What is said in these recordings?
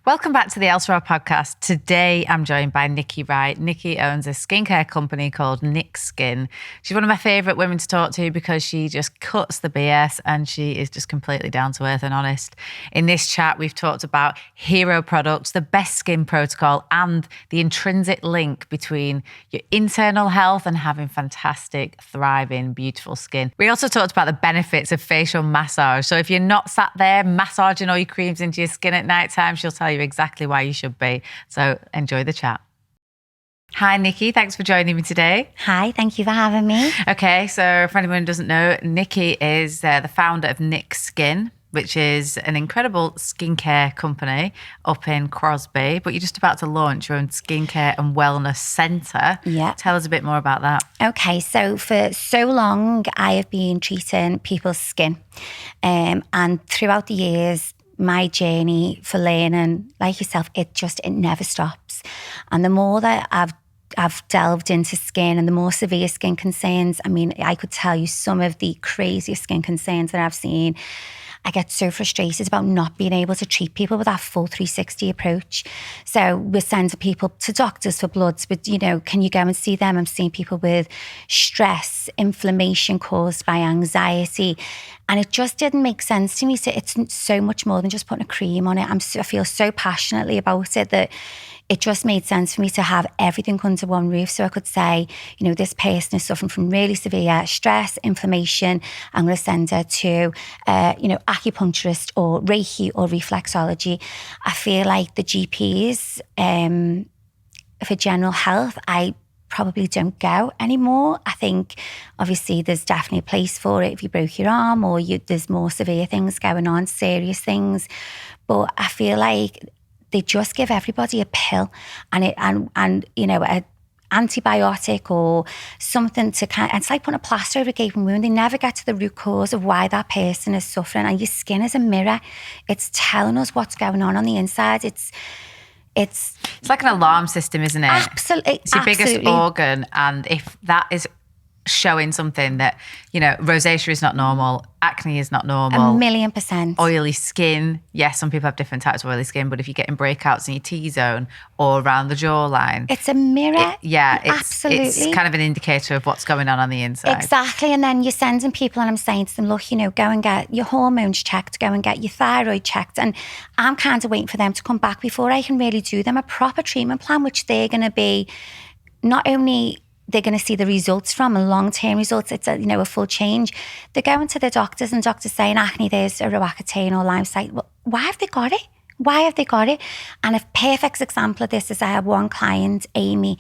Welcome back to the Elle-Sera podcast. Today, I'm joined by Nikki Wright. Nikki owns a skincare company called Nick Skin. She's one of my favourite women to talk to because she just cuts the BS and she is just completely down to earth and honest. In this chat, we've talked about hero products, the best skin protocol, and the intrinsic link between your internal health and having fantastic, thriving, beautiful skin. We also talked about the benefits of facial massage. So if you're not sat there massaging all your creams into your skin at night time, she'll tell you exactly why you should be. So enjoy the chat. Hi, Nikki. Thanks for joining me today. Hi, thank you for having me. Okay, so for anyone who doesn't know, Nikki is the founder of Nick Skin, which is an incredible skincare company up in Crosby, but you're just about to launch your own skincare and wellness centre. Yeah. Tell us a bit more about that. Okay, so for so long, I have been treating people's skin. And throughout the years, my journey for learning, like yourself, it never stops. And the more that I've delved into skin and the more severe skin concerns, I mean, I could tell you some of the craziest skin concerns that I've seen. I get so frustrated about not being able to treat people with that full 360 approach. So we're sending people to doctors for bloods, but, can you go and see them? I'm seeing people with stress, inflammation caused by anxiety. And it just didn't make sense to me. So it's so much more than just putting a cream on it. I feel so passionately about it that it just made sense for me to have everything under one roof. So I could say, this person is suffering from really severe stress, inflammation. I'm going to send her to, acupuncturist or Reiki or reflexology. I feel like the GPs for general health, I probably don't go anymore. I think obviously there's definitely a place for it if you broke your arm or there's more severe things going on, serious things. But I feel like they just give everybody a pill and an antibiotic or something to it's like putting a plaster over a gaping wound. They never get to the root cause of why that person is suffering. And your skin is a mirror. It's telling us what's going on the inside. It's like an alarm system, isn't it? Absolutely. It's your biggest organ. And if that is showing something that, rosacea is not normal, acne is not normal. 1,000,000%. Oily skin. Yes, some people have different types of oily skin, but if you're getting breakouts in your T-zone or around the jawline. It's a mirror. Absolutely. It's kind of an indicator of what's going on the inside. Exactly. And then you're sending people and I'm saying to them, look, go and get your hormones checked, go and get your thyroid checked. And I'm kind of waiting for them to come back before I can really do them a proper treatment plan, which they're going to be not only they're going to see the results from and long-term results. It's a full change. They're going to the doctors and doctors saying acne, there's a Roaccutane or Lyme site. Well, why have they got it? Why have they got it? And a perfect example of this is I have one client, Amy.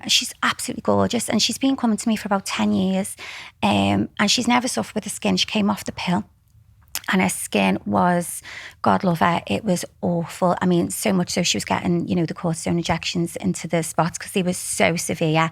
She's absolutely gorgeous and she's been coming to me for about 10 years. And she's never suffered with the skin. She came off the pill. And her skin was, God love her, it was awful. I mean, so much so she was getting, the cortisone injections into the spots because they were so severe.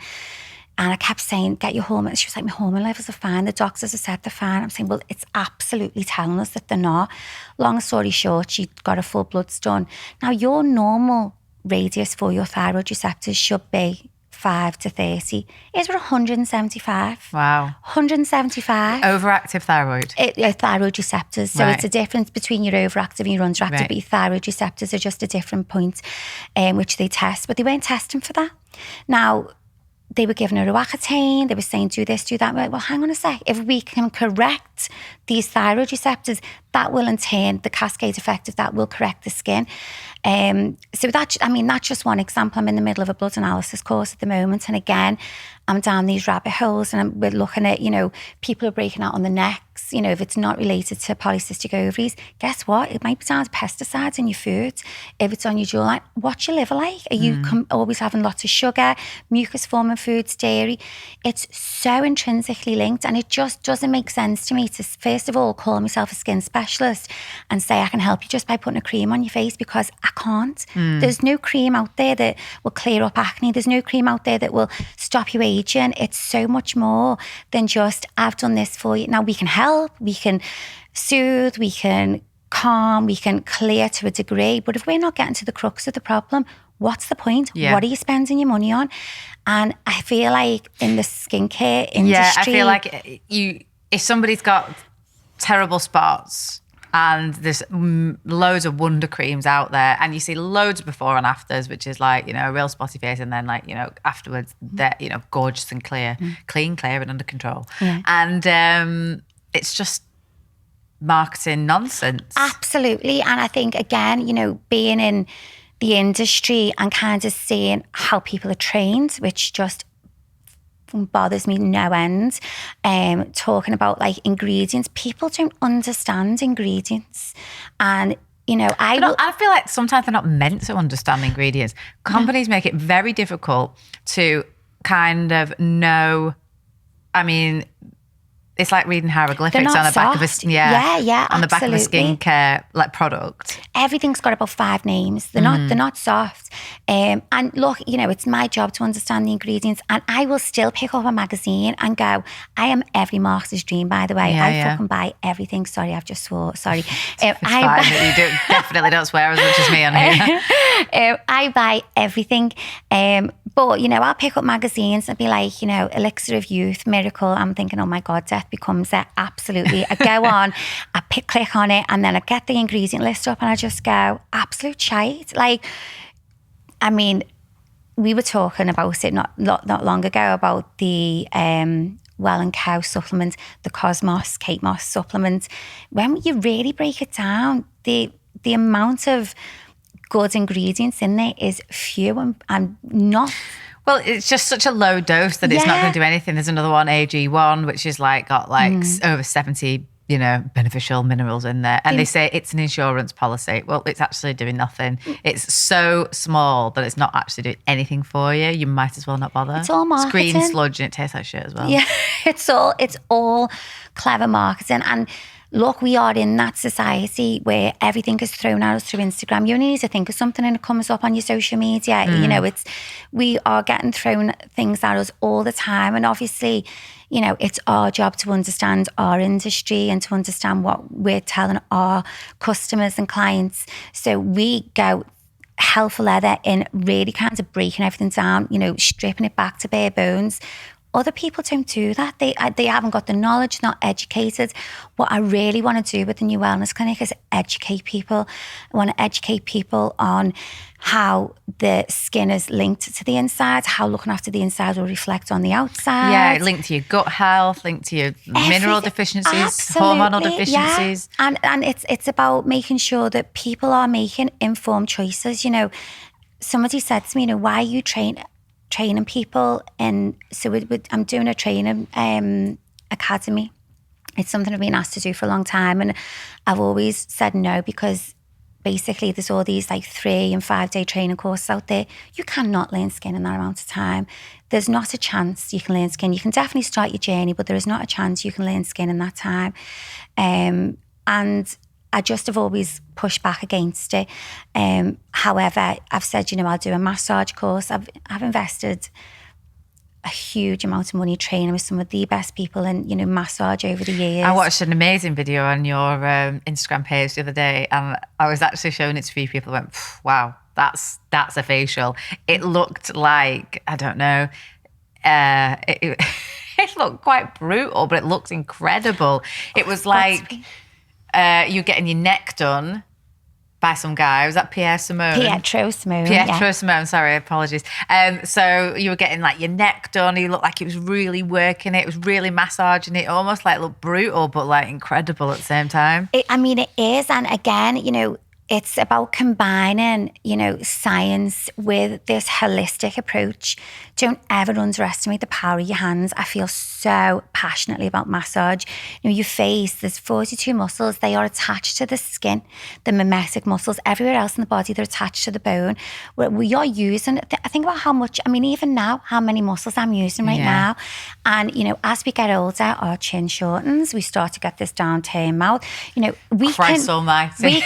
And I kept saying, get your hormones. She was like, my hormone levels are fine. The doctors have said they're fine. I'm saying, well, it's absolutely telling us that they're not. Long story short, she got her full bloods done. Now, your normal radius for your thyroid receptors should be 5 to 30. It's 175. Wow. 175. Overactive thyroid. Thyroid receptors. So It's a difference between your overactive and your underactive, right. But your thyroid receptors are just a different point which they test. But they weren't testing for that. Now, they were giving her Roaccutane. They were saying, do this, do that. We're like, well, hang on a sec. If we can correct these thyroid receptors, that will in turn, the cascade effect of that will correct the skin. So that's just one example. I'm in the middle of a blood analysis course at the moment. And again, I'm down these rabbit holes and we're looking at, people are breaking out on the necks. If it's not related to polycystic ovaries, guess what? It might be down to pesticides in your food. If it's on your jawline, what's your liver like? Are you always having lots of sugar, mucus forming foods, dairy? It's so intrinsically linked and it just doesn't make sense to me to, first of all, call myself a skin specialist and say I can help you just by putting a cream on your face because I can't. There's no cream out there that will clear up acne. There's no cream out there that will stop you aging. It's so much more than just, I've done this for you. Now we can help, we can soothe, we can calm, we can clear to a degree. But if we're not getting to the crux of the problem, what's the point? Yeah. What are you spending your money on? And I feel like in the skincare industry... Yeah, I feel like if somebody's got terrible spots And there's loads of wonder creams out there, and you see loads of before and afters, which is like, you know, a real spotty face, and then like, you know, afterwards they're, you know, gorgeous and clear, clean, clear and under control. Yeah. And it's just marketing nonsense. Absolutely. And I think, again, you know, being in the industry and kind of seeing how people are trained, which just bothers me no end. Talking about like ingredients, people don't understand ingredients. And you know, I feel like sometimes they're not meant to understand ingredients. Companies make it very difficult to kind of know. I mean, it's like reading hieroglyphics on the back of a on the back of a skincare like product. Everything's got about 5 names. They're not soft. And look, you know, it's my job to understand the ingredients, and I will still pick up a magazine and go, I am every marketer's dream, by the way. I fucking buy everything. Sorry, I've just swore. Sorry. It's fine that you definitely don't swear as much as me on here. I buy everything. But, you know, I'll pick up magazines and be like, you know, Elixir of Youth, Miracle. I'm thinking, oh my God, death becomes it. Absolutely. I go on, I click on it, and then I get the ingredient list up and I just go, absolute shite. Like, I mean, we were talking about it not long ago about the Well & Co supplement, the Cosmos, Kate Moss supplement. When you really break it down, the amount of good ingredients in there is few and not. Well, it's just such a low dose that it's not going to do anything. There's another one, AG1, which is like got like over 70, you know, beneficial minerals in there. And they say it's an insurance policy. Well, it's actually doing nothing. It's so small that it's not actually doing anything for you. You might as well not bother. It's all marketing. It's green sludge and it tastes like shit as well. Yeah, it's all clever marketing. And look, we are in that society where everything is thrown at us through Instagram. You only need to think of something and it comes up on your social media. You know, we are getting thrown things at us all the time. And obviously, you know, it's our job to understand our industry and to understand what we're telling our customers and clients. So we go hell for leather in really kind of breaking everything down, you know, stripping it back to bare bones. Other people don't do that. They haven't got the knowledge, not educated. What I really want to do with the New Wellness Clinic is educate people. I want to educate people on how the skin is linked to the inside, how looking after the inside will reflect on the outside. Yeah, linked to your gut health, linked to your mineral deficiencies, hormonal deficiencies. Yeah. And it's about making sure that people are making informed choices. You know, somebody said to me, you know, why are you training people? And so I'm doing a training academy. It's something I've been asked to do for a long time, and I've always said no, because basically there's all these like 3 and 5 day training courses out there. You cannot learn skin in that amount of time. There's not a chance you can learn skin. You can definitely start your journey, but there is not a chance you can learn skin in that time. And I just have always pushed back against it. However, I've said, you know, I'll do a massage course. I've invested a huge amount of money training with some of the best people in, you know, massage over the years. I watched an amazing video on your Instagram page the other day, and I was actually showing it to a few people. Went, wow, that's a facial. It looked like, I don't know, it looked quite brutal, but it looked incredible. It was like you're getting your neck done by some guy. Was that Pietro Simone, sorry, apologies. So you were getting like your neck done. You looked like it was really working it. It was really massaging it. Almost like looked brutal, but like incredible at the same time. It is. And again, you know, it's about combining, you know, science with this holistic approach. Don't ever underestimate the power of your hands. I feel so passionately about massage. You know, your face, there's 42 muscles. They are attached to the skin, the mimetic muscles. Everywhere else in the body, they're attached to the bone. We are using, I think about how much, I mean, even now, how many muscles I'm using right now. And, you know, as we get older, our chin shortens. We start to get this downturn mouth. You know, Christ almighty.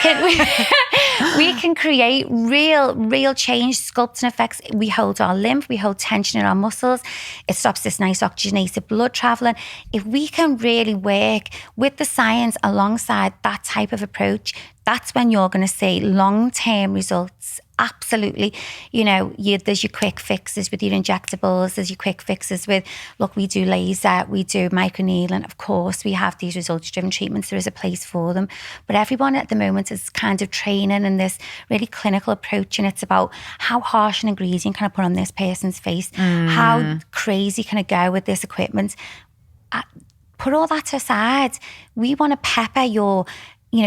We can create real change, sculpting effects. We hold our lymph, we hold tension in our muscles. It stops this nice oxygenated blood traveling. If we can really work with the science alongside that type of approach, that's when you're going to see long-term results. Absolutely. There's your quick fixes with your injectables. There's your quick fixes with, look, we do laser, we do microneedling. Of course, we have these results-driven treatments. There is a place for them. But everyone at the moment is kind of training in this really clinical approach. And it's about how harsh an ingredient can I put on this person's face? How crazy can I go with this equipment? Put all that aside. We want to pepper your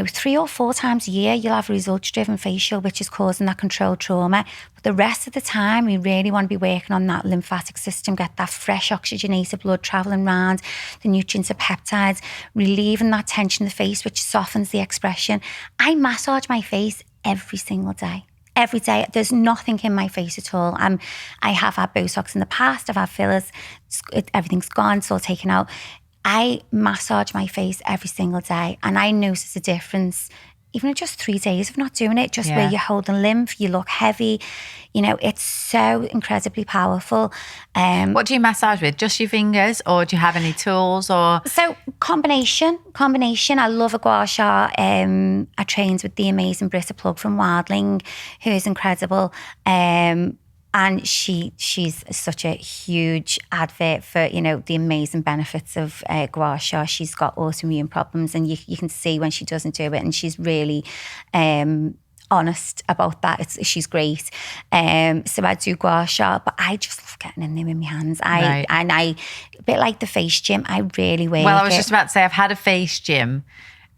3 or 4 times a year, you'll have a results-driven facial, which is causing that controlled trauma. But the rest of the time, we really want to be working on that lymphatic system, get that fresh oxygenated blood traveling around, the nutrients and peptides, relieving that tension in the face, which softens the expression. I massage my face every single day. Every day. There's nothing in my face at all. I have had Botox in the past. I've had fillers. Everything's gone. It's all taken out. I massage my face every single day, and I notice a difference, even in just 3 days of not doing it, just where you're holding lymph, you look heavy. It's so incredibly powerful. What do you massage with? Just your fingers, or do you have any tools? Or So combination. I love a gua sha. I trained with the amazing Britta Plug from Wildling, who is incredible. And she's such a huge advert for, the amazing benefits of gua sha. She's got autoimmune problems, and you can see when she doesn't do it, and she's really honest about that. She's great. So I do gua sha, but I just love getting in there with my hands. And I, a bit like the face gym, I really work. Well, I was just about to say, I've had a face gym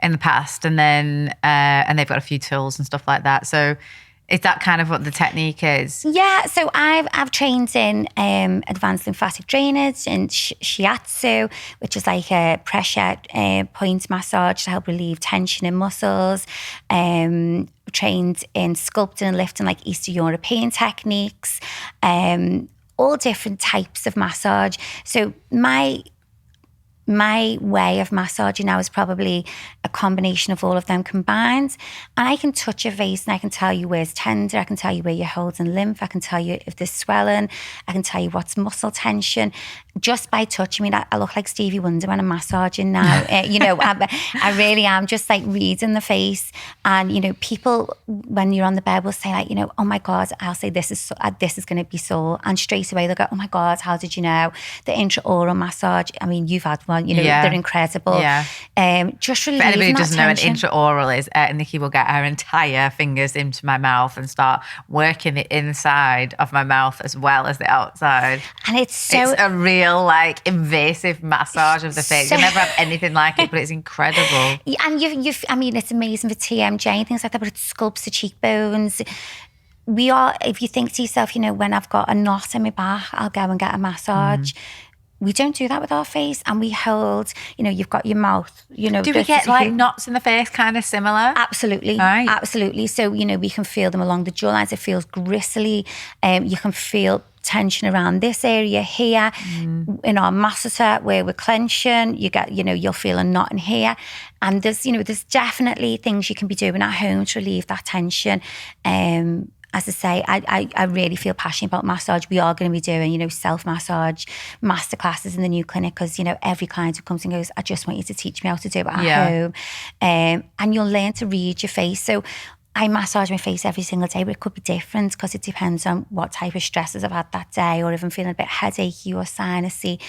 in the past, and then and they've got a few tools and stuff like that. So is that kind of what the technique is? Yeah, so I've trained in advanced lymphatic drainage and shiatsu, which is like a pressure point massage to help relieve tension in muscles. Trained in sculpting and lifting, like Eastern European techniques, all different types of massage. So my way of massaging now is probably a combination of all of them combined. And I can touch your face and I can tell you where it's tender. I can tell you where you're holding lymph. I can tell you if there's swelling. I can tell you what's muscle tension just by touching me. I look like Stevie Wonder when I'm massaging now. I really am just like reading the face. And, people, when you're on the bed, will say like, oh my God, I'll say this is going to be sore. And straight away they'll go, oh my God, how did you know? The intraoral massage, I mean, you've had one, they're incredible. Yeah. Just For relieving anybody who that doesn't know, an tension. intraoral is Nikki will get her entire fingers into my mouth and start working the inside of my mouth as well as the outside. And it's a real like invasive massage of the face. You'll never have anything like it, but it's incredible. And I mean, it's amazing for TMJ and things like that, but it sculpts the cheekbones. If you think to yourself, when I've got a knot in my back, I'll go and get a massage. We don't do that with our face, and we hold, you've got your mouth, Do we get like knots in the face kind of similar? Absolutely. Right. Absolutely. So, we can feel them along the jawlines. It feels gristly. You can feel tension around this area here. In our masseter where we're clenching, you'll feel a knot in here. And there's definitely things you can be doing at home to relieve that tension. As I say, I really feel passionate about massage. We are going to be doing, self-massage masterclasses in the new clinic because, every client who comes and goes, I just want you to teach me how to do it at home. And you'll learn to read your face. So I massage my face every single day, but it could be different because it depends on what type of stresses I've had that day, or if I'm feeling a bit headachy or sinusy.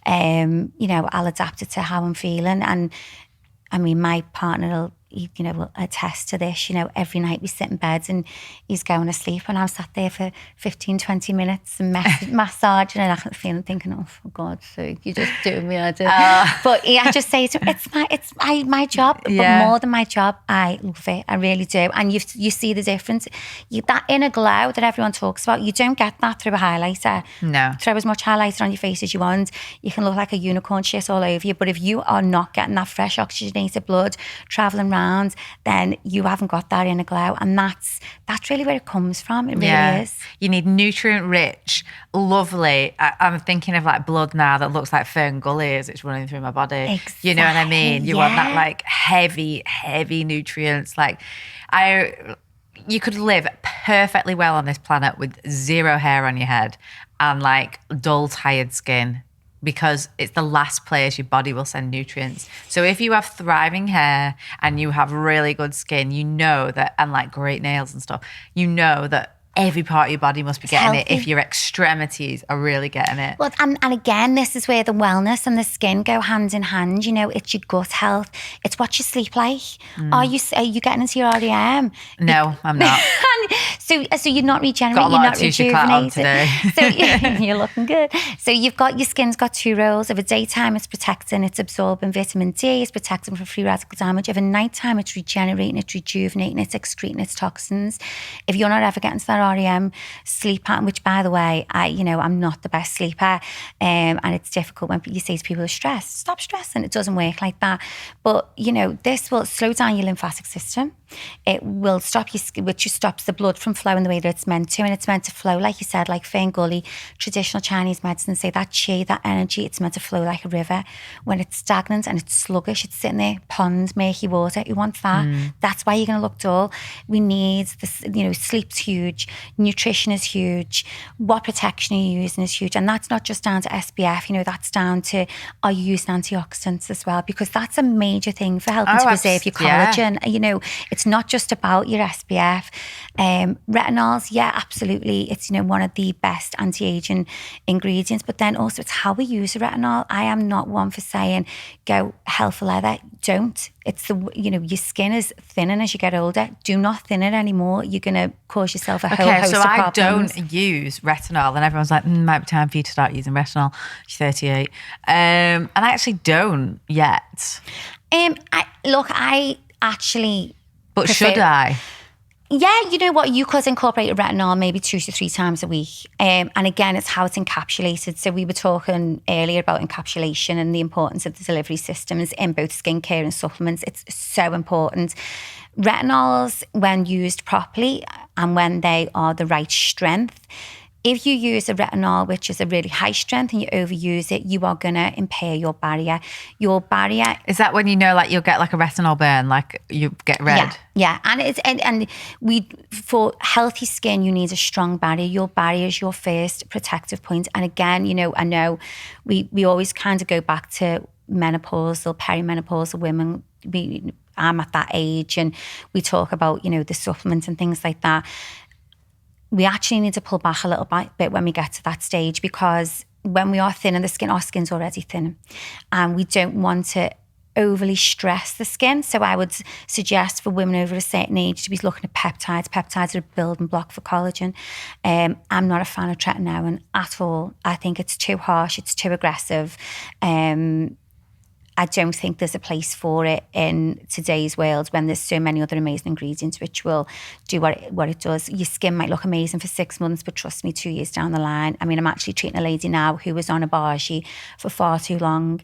I'll adapt it to how I'm feeling. And I mean, my partner will attest to this. Every night we sit in bed and he's going to sleep, and I'm sat there for 15, 20 minutes and massaging, and I'm thinking, oh, for God's sake, you're just doing me head in. But I just say to him, it's my job, but more than my job, I love it. I really do. And you see the difference. That inner glow that everyone talks about, you don't get that through a highlighter. No. Throw as much highlighter on your face as you want. You can look like a unicorn shit all over you, but if you are not getting that fresh oxygenated blood traveling around, then you haven't got that inner glow, and that's really where it comes from. It really is. You need nutrient rich, lovely. I'm thinking of like blood now that looks like Fern Gully as it's running through my body. Exactly. You know what I mean? You want that like heavy nutrients. Like you could live perfectly well on this planet with zero hair on your head and like dull, tired skin. because it's the last place your body will send nutrients. So if you have thriving hair and you have really good skin, you know that, and like great nails and stuff, you know that every part of your body must be getting it if your extremities are really getting it. Well, and again, this is where the wellness and the skin go hand in hand. You know, it's your gut health. It's what you sleep like. Are you getting into your REM? No, I'm not. So you're not regenerating, you're not rejuvenating. So you're looking good. So your skin's got two roles. Of a daytime, it's protecting, it's absorbing vitamin D, it's protecting from free radical damage. Of a nighttime, it's regenerating, it's rejuvenating, it's excreting its toxins. If you're not ever getting to that REM sleep pattern, which by the way, I'm not the best sleeper, and it's difficult when you say to people are stressed. Stop stressing. It doesn't work like that. But this will slow down your lymphatic system. It will stop which stops the blood from flowing the way that it's meant to, and it's meant to flow, like you said, like Fern Gully, traditional Chinese medicine say that chi, that energy, it's meant to flow like a river. When it's stagnant and it's sluggish, it's sitting there, pond, murky water. Who wants that? That's why you're going to look dull. We need this. Sleep's huge, nutrition is huge, what protection are you using is huge, and that's not just down to SPF. That's down to, are you using antioxidants as well, because that's a major thing for helping to preserve your collagen. It's not just about your SPF. Retinols, yeah, absolutely. It's one of the best anti-aging ingredients, but then also it's how we use the retinol. I am not one for saying go hell for leather. Don't. It's your skin is thinning as you get older. Do not thin it anymore. You're going to cause yourself a whole host of problems. So I don't use retinol, and everyone's like, might be time for you to start using retinol. You're 38. And I actually don't yet. I actually... But should I? Yeah, you know what? You could incorporate a retinol maybe 2 to 3 times a week. And again, it's how it's encapsulated. So we were talking earlier about encapsulation and the importance of the delivery systems in both skincare and supplements. It's so important. Retinols, when used properly and when they are the right strength, if you use a retinol, which is a really high strength, and you overuse it, you are going to impair your barrier. Your barrier... Is that when you'll get like a retinol burn, like you get red? Yeah. And for healthy skin, you need a strong barrier. Your barrier is your first protective point. And again, I know we always kind of go back to menopausal, perimenopausal women. I'm at that age, and we talk about, the supplements and things like that. We actually need to pull back a little bit when we get to that stage, because when we are thinning the skin, our skin's already thinning, and we don't want to overly stress the skin. So I would suggest for women over a certain age to be looking at peptides. Peptides are a building block for collagen. I'm not a fan of tretinoin at all. I think it's too harsh, it's too aggressive. I don't think there's a place for it in today's world when there's so many other amazing ingredients which will do what it does. Your skin might look amazing for 6 months, but trust me, 2 years down the line. I mean, I'm actually treating a lady now who was on a Bargi for far too long.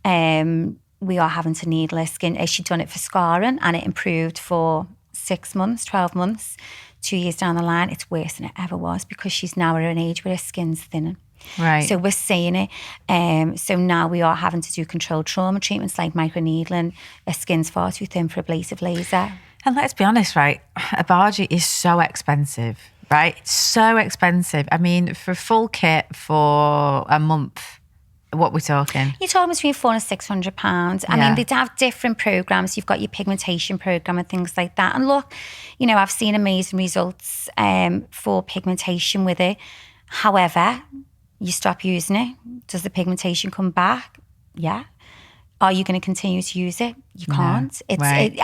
We are having to needle her skin. She'd done it for scarring and it improved for 6 months, 12 months. 2 years down the line, it's worse than it ever was, because she's now at an age where her skin's thinning. Right. So we're seeing it. So now we are having to do controlled trauma treatments like microneedling. Her skin's far too thin for ablative laser. And let's be honest, right? A Bargi is so expensive, right? So expensive. I mean, for a full kit for a month, what we're talking? You're talking between £400 and £600. I mean, they have different programs. You've got your pigmentation program and things like that. And look, I've seen amazing results for pigmentation with it. However, you stop using it. Does the pigmentation come back? Yeah. Are you going to continue to use it? You can't. No, right.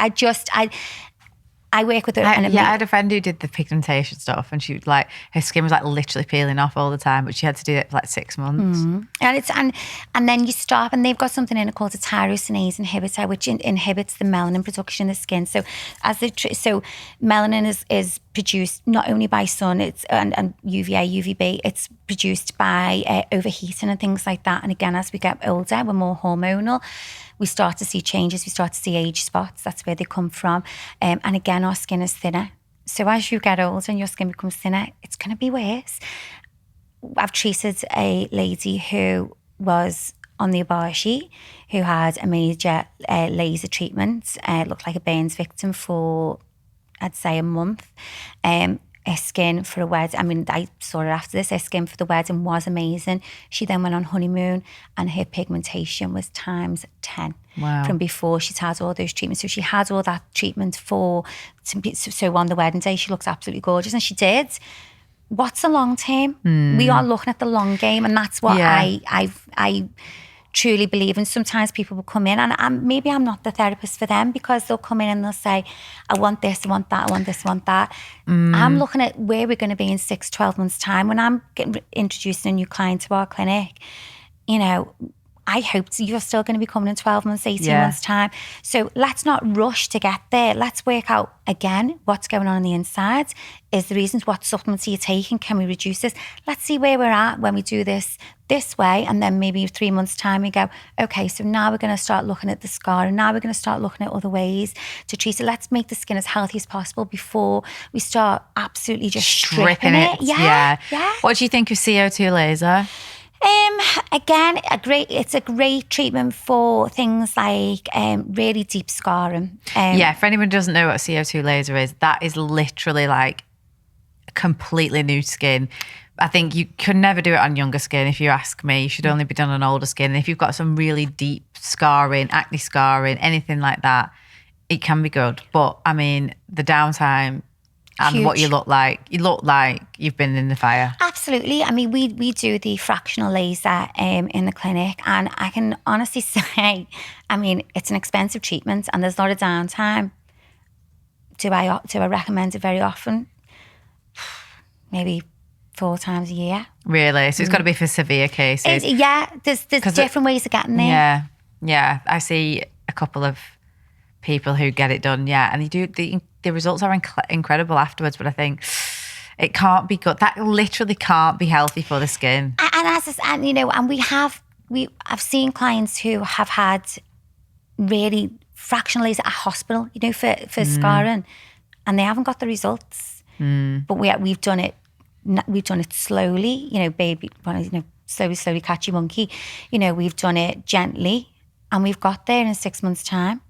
I work with I had a friend who did the pigmentation stuff, and she was like, her skin was like literally peeling off all the time, but she had to do it for like 6 months. And then you stop, and they've got something in it called a tyrosinase inhibitor, which inhibits the melanin production in the skin. So melanin is produced not only by sun, and UVA, UVB, it's produced by overheating and things like that. And again, as we get older, we're more hormonal. We start to see changes, we start to see age spots. That's where they come from. And again, our skin is thinner. So as you get older and your skin becomes thinner, it's going to be worse. I've treated a lady who was on the Abashi, who had a major laser treatment, looked like a burns victim for, I'd say, a month. her skin for a wedding. I mean, I saw her after this. Her skin for the wedding was amazing. She then went on honeymoon and her pigmentation was times 10 from before she'd had all those treatments. So she had all that treatment so on the wedding day, she looks absolutely gorgeous. And she did. What's the long term? We are looking at the long game, and that's what I truly believe. And sometimes people will come in, and maybe I'm not the therapist for them, because they'll come in and they'll say, I want this, I want that, I want this, I want that. I'm looking at where we're going to be in 6-12 months time when I'm introducing a new client to our clinic. You know, I hope you're still going to be coming in 12 months, 18 months time. So let's not rush to get there. Let's work out, again, what's going on the inside. Is the reasons, what supplements are you taking? Can we reduce this? Let's see where we're at when we do this way. And then maybe 3 months time we go, okay, so now we're going to start looking at the scar, and now we're going to start looking at other ways to treat it. Let's make the skin as healthy as possible before we start absolutely just stripping it. Yeah. What do you think of CO2 laser? Again, it's a great treatment for things like really deep scarring. For anyone who doesn't know what CO2 laser is, that is literally like completely new skin. I think you could never do it on younger skin. If you ask me, you should only be done on older skin. And if you've got some really deep scarring, acne scarring, anything like that, it can be good. But I mean, the downtime and huge. What you look like you've been in the fire. Absolutely. I mean, we do the fractional laser in the clinic, and I can honestly say, I mean, it's an expensive treatment and there's not a downtime. Do I recommend it very often? Maybe 4 times a year. Really? So it's got to be for severe cases. There's different ways of getting there. Yeah. I see a couple of people who get it done, and they do the results are incredible afterwards, but I think it can't be good. That literally can't be healthy for the skin. I've seen clients who have had really fractional laser at hospital, for scarring, and they haven't got the results. But we've done it slowly, baby, slowly catch your monkey. We've done it gently, and we've got there in 6 months' time.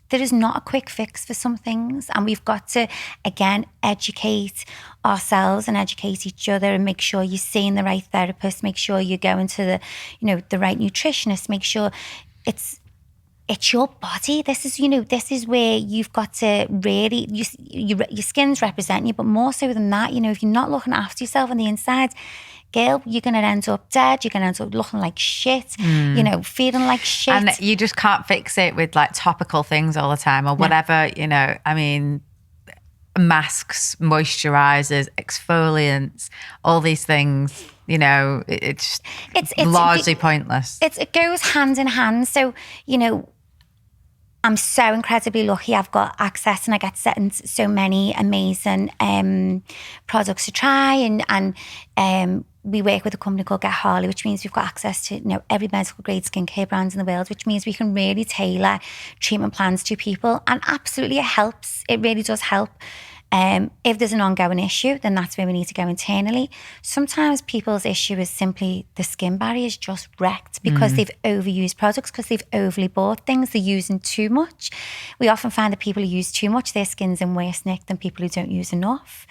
There is not a quick fix for some things, and we've got to, again, educate ourselves and educate each other, and make sure you're seeing the right therapist, make sure you're going to the right nutritionist, make sure it's your body. This is where you've got to really, your skin's representing you, but more so than that, if you're not looking after yourself on the inside, girl, you're going to end up dead. You're going to end up looking like shit, feeling like shit. And you just can't fix it with like topical things all the time or whatever, I mean, masks, moisturizers, exfoliants, all these things, it's largely pointless. It goes hand in hand. So, I'm so incredibly lucky. I've got access and I get sent so many amazing products to try, and we work with a company called Get Harley, which means we've got access to every medical grade skincare brand in the world, which means we can really tailor treatment plans to people. And absolutely, it helps. It really does help. If there's an ongoing issue, then that's where we need to go internally. Sometimes people's issue is simply the skin barrier is just wrecked because they've overused products, because they've overly bought things, they're using too much. We often find that people who use too much, their skin's in worse nick than people who don't use enough.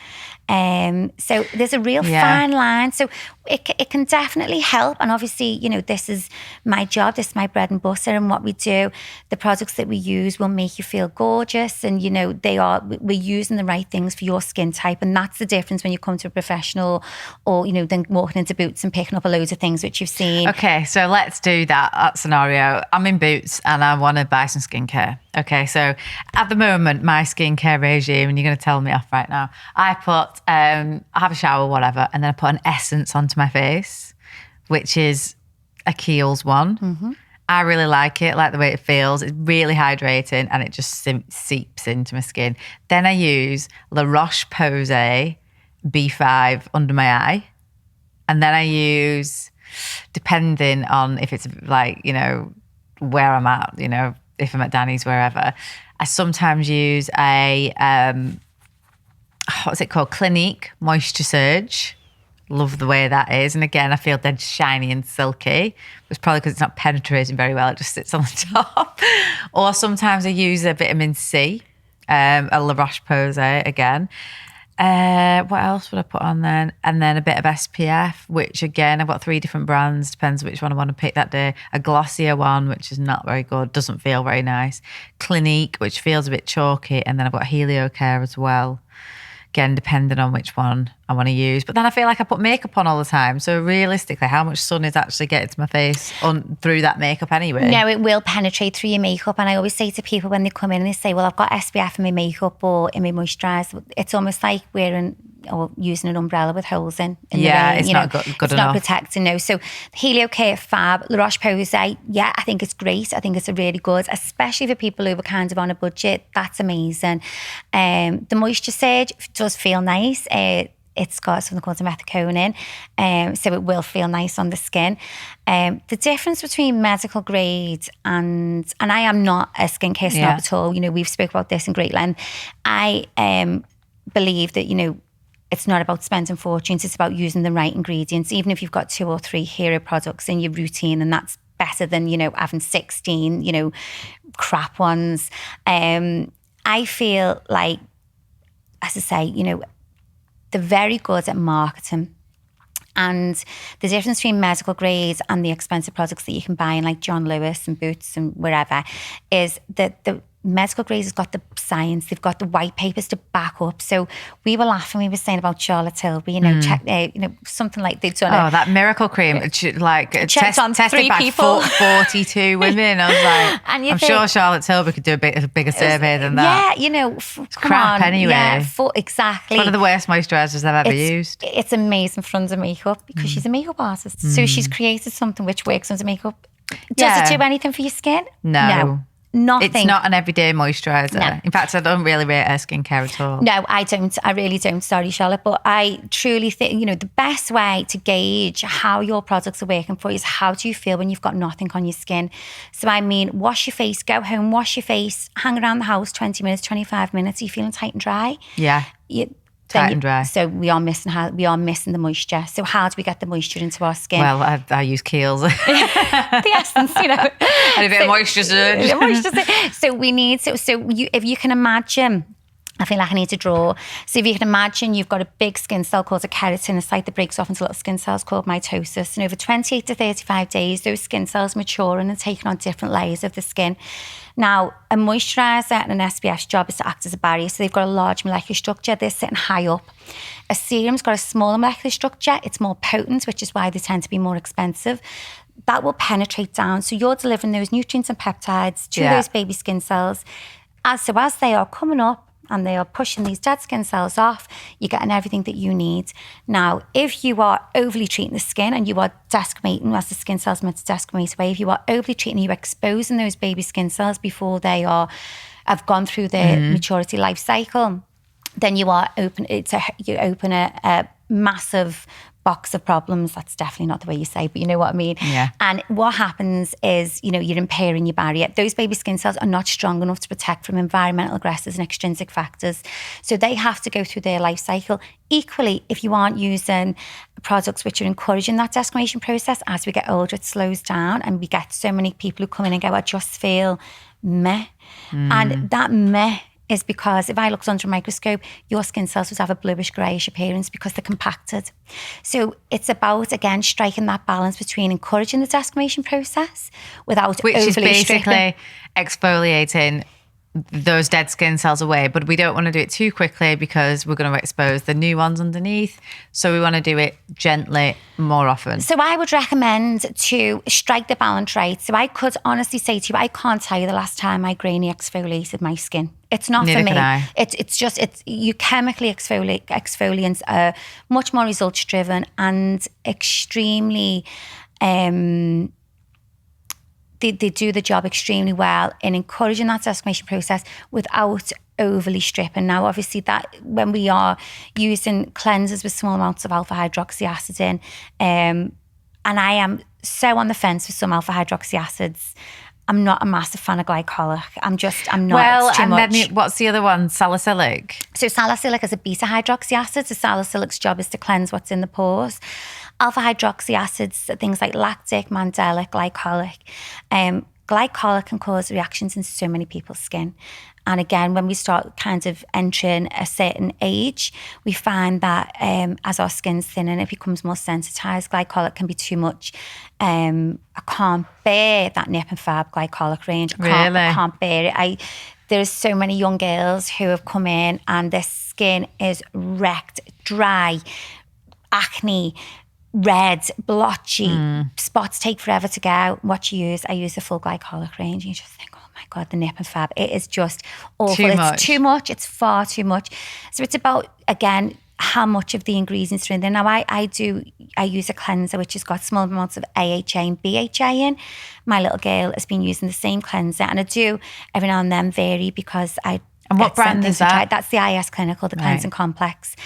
So there's a real fine line. So it can definitely help. And obviously, this is my job, this is my bread and butter, and what we do, the products that we use will make you feel gorgeous, and we're using the right things for your skin type. And that's the difference when you come to a professional, or then walking into Boots and picking up a load of things which you've seen. Okay, so let's do that scenario. I'm in Boots and I want to buy some skincare. Okay, so at the moment, my skincare regime, and you're going to tell me off right now, I have a shower, whatever, and then I put an essence onto my face, which is a Kiehl's one. Mm-hmm. I really like it, like the way it feels. It's really hydrating and it just seeps into my skin. Then I use La Roche-Posay B5 under my eye. And then I use, depending on if it's like, where I'm at, if I'm at Danny's, wherever, I sometimes use a, what's it called? Clinique Moisture Surge. Love the way that is. And again, I feel dead shiny and silky. It's probably because it's not penetrating very well. It just sits on the top. Or sometimes I use a vitamin C, a La Roche-Posay again. What else would I put on then? And then a bit of SPF, which again, I've got 3 different brands. Depends which one I want to pick that day. A glossier one, which is not very good, doesn't feel very nice. Clinique, which feels a bit chalky. And then I've got Helio Care as well. Again, depending on which one I want to use. But then I feel like I put makeup on all the time. So realistically, how much sun is actually getting to my face through that makeup anyway? No, it will penetrate through your makeup. And I always say to people when they come in and they say, well, I've got SPF in my makeup or in my moisturiser. It's almost like wearing or using an umbrella with holes in the rain. It's not good it's enough. Not protecting, no. So Helio Care, fab. La Roche-Posay, yeah, I think it's great. I think it's a really good, especially for people who are kind of on a budget. That's amazing. The Moisture Surge does feel nice. It's got something called dimethicone in, so it will feel nice on the skin. The difference between medical grade and I am not a skincare snob at all. We've spoke about this in great length. I believe that, it's not about spending fortunes, it's about using the right ingredients. Even if you've got 2 or 3 hero products in your routine, and that's better than, having 16, crap ones. I feel like, as I say, they're very good at marketing. And the difference between medical grades and the expensive products that you can buy in like John Lewis and Boots and wherever is that the medical grades has got the science, they've got the white papers to back up. So we were laughing, we were saying about Charlotte Tilbury, check, something like they've done. That miracle cream, checked on 3 people, 42 women. I was like, I'm sure Charlotte Tilbury could do a bigger survey than that. Yeah, it's crap anyway. Yeah, exactly. It's one of the worst moisturisers I've ever used. It's amazing for under makeup because she's a makeup artist. So she's created something which works under makeup. Does it do anything for your skin? No. Nothing. It's not an everyday moisturiser. No. In fact, I don't really rate her skincare at all. No, I don't. I really don't. Sorry, Charlotte. But I truly think, the best way to gauge how your products are working for you is how do you feel when you've got nothing on your skin. So I mean, wash your face, go home, wash your face, hang around the house 20 minutes, 25 minutes. Are you feeling tight and dry? Yeah. Tight and dry. So we are missing the moisture. So how do we get the moisture into our skin? Well, I use Kiehl's. The essence, And a bit of moisture surge. So we need if you can imagine. I feel like I need to draw. So if you can imagine, you've got a big skin cell called a keratin, a site that breaks off into little skin cells called mitosis. And over 28 to 35 days, those skin cells mature and are taking on different layers of the skin. Now, a moisturiser and an SPF's job is to act as a barrier. So they've got a large molecular structure. They're sitting high up. A serum's got a smaller molecular structure. It's more potent, which is why they tend to be more expensive. That will penetrate down. So you're delivering those nutrients and peptides to those baby skin cells. As they are coming up, and they are pushing these dead skin cells off, you're getting everything that you need. Now, if you are overly treating the skin and you are desquamating, as the skin cells meant to desquamate away, if you are overly treating, you're exposing those baby skin cells before they have gone through their maturity life cycle, then you open a massive box of problems. That's definitely not the way you say, but you know what I mean. Yeah. And what happens is, you're impairing your barrier. Those baby skin cells are not strong enough to protect from environmental aggressors and extrinsic factors. So they have to go through their life cycle. Equally, if you aren't using products which are encouraging that desquamation process, as we get older, it slows down and we get so many people who come in and go, I just feel meh. And that meh is because if I looked under a microscope, your skin cells would have a bluish greyish appearance because they're compacted. So it's about, again, striking that balance between encouraging the desquamation process without Which overly is basically stripping. exfoliating those dead skin cells away, but we don't want to do it too quickly because we're going to expose the new ones underneath. So we want to do it gently more often. So I would recommend to strike the balance right. So I could honestly say to you, I can't tell you the last time I grainy exfoliated my skin. It's not Neither for me. can I. It's you chemically exfoliants are much more results driven and extremely they do the job extremely well in encouraging that desquamation process without overly stripping. Now, obviously, that when we are using cleansers with small amounts of alpha hydroxy acid in, and I am so on the fence with some alpha hydroxy acids. I'm not a massive fan of glycolic. I'm not. Well, it's too and much. then what's the other one? Salicylic. So salicylic is a beta hydroxy acid. So salicylic's job is to cleanse what's in the pores. Alpha hydroxy acids are things like lactic, mandelic, glycolic. Glycolic can cause reactions in so many people's skin. And again, when we start kind of entering a certain age, we find that as our skin's thinning, it becomes more sensitized. Glycolic can be too much. I can't bear that nip and fab glycolic range. I can't bear it. There's so many young girls who have come in and their skin is wrecked, dry, acne, red, blotchy, spots take forever to go. What you use, I use the full glycolic range. And you just think, oh my God, the nip and fab. It is just awful. It's too much. It's far too much. So it's about, again, how much of the ingredients are in there. Now, I use a cleanser which has got small amounts of AHA and BHA in. My little girl has been using the same cleanser, and I do every now and then vary because I. And what brand is that? That's the IS Clinical, the Cleansing Complex.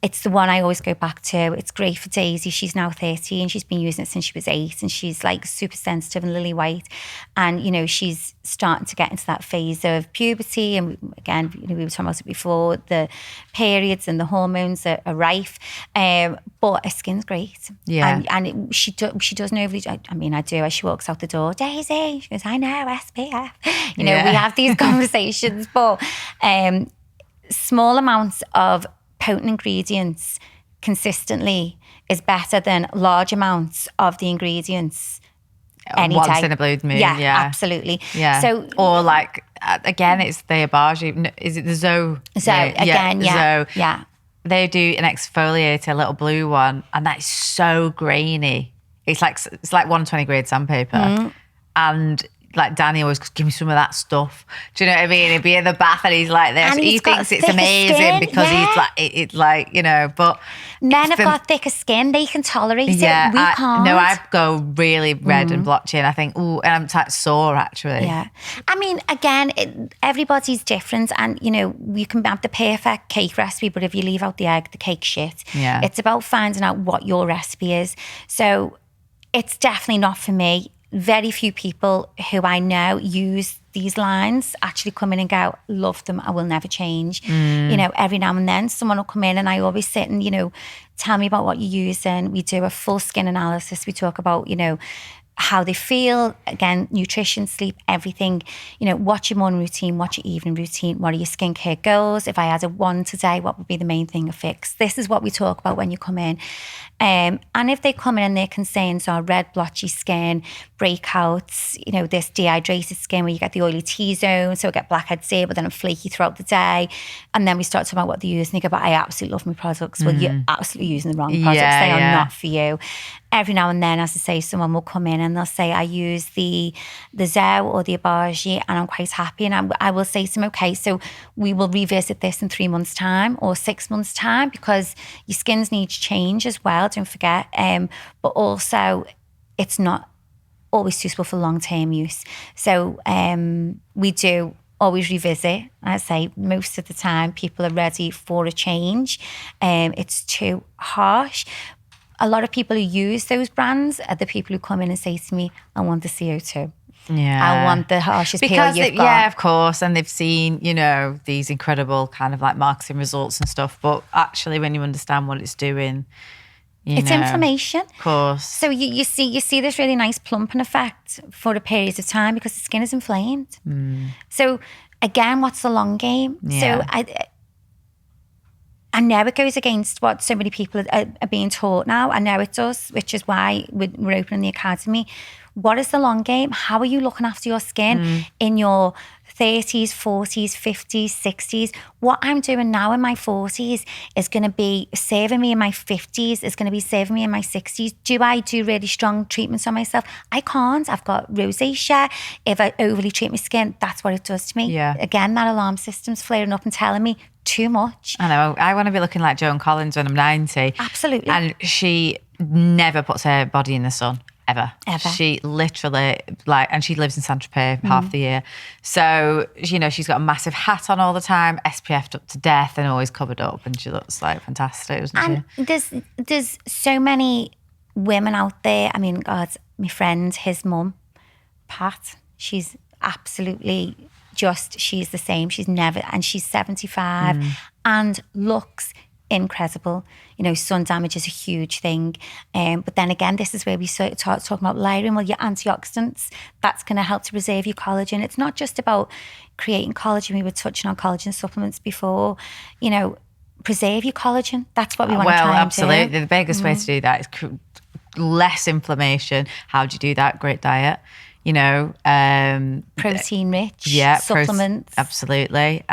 It's the one I always go back to. It's great for Daisy. She's now 13. She's been using it since she was 8, and she's like super sensitive and lily white. And, you know, she's starting to get into that phase of puberty. And again, you know, we were talking about it before, the periods and the hormones are rife. But her skin's great. Yeah. And she doesn't overly, I mean, I do, as she walks out the door, Daisy, she goes, I know, SPF. You know, we have these conversations, but small amounts of potent ingredients consistently is better than large amounts of the ingredients any once day. in a blue moon. Yeah, absolutely. Yeah. So, or like, again, it's the Abaji. Is it the Zoe? Again, Zoe. yeah. They do an exfoliator, a little blue one, and that is so grainy. It's like 120 grade sandpaper. And like Danny always give me some of that stuff. Do you know what I mean? He'd be in the bath and he's like this. And he thinks it's amazing skin, because he's like, it's like, you know, but men have got thicker skin. They can tolerate it. We can't. No, I go really red and blotchy and I think, ooh, and I'm like sore actually. Yeah. I mean, again, everybody's different, and, you know, you can have the perfect cake recipe, but if you leave out the egg, the cake's shit. Yeah. It's about finding out what your recipe is. So it's definitely not for me. Very few people who I know use these lines actually come in and go, love them, I will never change. You know, every now and then someone will come in and I always sit and, you know, tell me about what you're using. We do a full skin analysis. We talk about, you know, how they feel, again, nutrition, sleep, everything. You know, what's your morning routine, what's your evening routine, what are your skincare goals? If I had a one today, what would be the main thing to fix? This is what we talk about when you come in. And if they come in and their concerns are red, blotchy skin, breakouts, you know, this dehydrated skin where you get the oily T-zone, so I get blackheads here, but then I'm flaky throughout the day. And then we start talking about what they use and they go, but I absolutely love my products. Well, you're absolutely using the wrong products. They are not for you. Every now and then, as I say, someone will come in and they'll say, I use the Zoe or the Abaji and I'm quite happy. And I will say to them, okay, so we will revisit this in 3 months' time or 6 months' time because your skin's needs change as well, don't forget. But also, it's not always suitable for long-term use. So we do always revisit. I say most of the time people are ready for a change. It's too harsh. A lot of people who use those brands are the people who come in and say to me, I want the CO2. Yeah. I want the harshest peel you've got. Yeah, of course. And they've seen, you know, these incredible kind of like marketing results and stuff. But actually, when you understand what it's doing, it's inflammation. Of course. So you see this really nice plumping effect for a period of time because the skin is inflamed. So again, what's the long game? Yeah. So I know it goes against what so many people are being taught now. I know it does, which is why we're opening the academy. What is the long game? How are you looking after your skin in your 30s, 40s, 50s, 60s? What I'm doing now in my 40s is going to be saving me in my 50s, is going to be saving me in my 60s. Do I do really strong treatments on myself? I can't. I've got rosacea. If I overly treat my skin, that's what it does to me. Yeah. Again, that alarm system's flaring up and telling me too much. I know. I want to be looking like Joan Collins when I'm 90. Absolutely. And she never puts her body in the sun. Ever. She literally, and she lives in Saint-Tropez half the year. So, you know, she's got a massive hat on all the time, SPF'd up to death and always covered up. And she looks like fantastic, doesn't she? There's so many women out there. I mean, God, my friend, his mum, Pat, she's absolutely she's the same. She's never, and she's 75 and looks incredible. Sun damage is a huge thing. But then again, this is where we start talking about layering. Well, your antioxidants, that's going to help to preserve your collagen. It's not just about creating collagen. We were touching on collagen supplements before. Preserve your collagen. That's what we want to try and do. Well, absolutely. The biggest way to do that is less inflammation. How do you do that? Great diet. Protein rich supplements. Absolutely.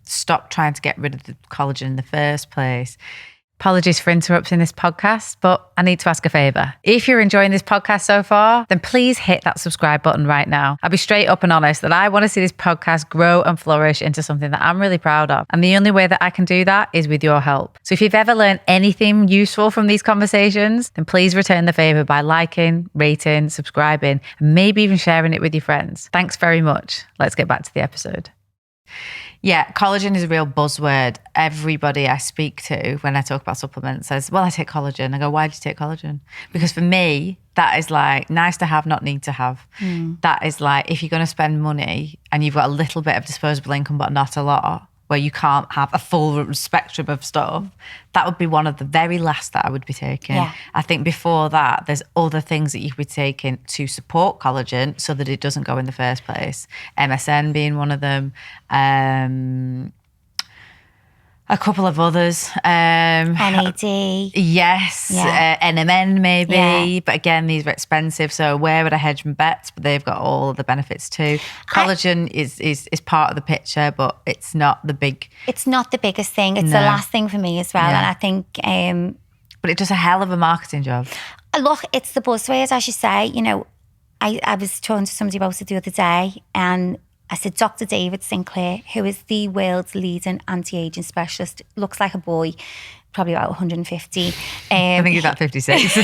Stop trying to get rid of the collagen in the first place. Apologies for interrupting this podcast, but I need to ask a favour. If you're enjoying this podcast so far, then please hit that subscribe button right now. I'll be straight up and honest that I want to see this podcast grow and flourish into something that I'm really proud of. And the only way that I can do that is with your help. So if you've ever learned anything useful from these conversations, then please return the favour by liking, rating, subscribing, and maybe even sharing it with your friends. Thanks very much. Let's get back to the episode. Yeah, collagen is a real buzzword. Everybody I speak to when I talk about supplements says, well, I take collagen. I go, why do you take collagen? Because for me, that is like nice to have, not need to have. That is like if you're going to spend money and you've got a little bit of disposable income, but not a lot, where you can't have a full spectrum of stuff, that would be one of the very last that I would be taking. Yeah. I think before that, there's other things that you could be taking to support collagen so that it doesn't go in the first place. MSM being one of them. A couple of others. NAD. Yes. NMN maybe. Yeah. But again, these are expensive. So where would I hedge my bets? But they've got all of the benefits too. Collagen is part of the picture, but it's not the big... It's not the biggest thing. It's the last thing for me as well. Yeah. And I think... but it does a hell of a marketing job. Look, it's the buzzword, as you say. I was talking to somebody about it the other day, and I said, Dr. David Sinclair, who is the world's leading anti-aging specialist, looks like a boy, probably about 150. I think he's about 56.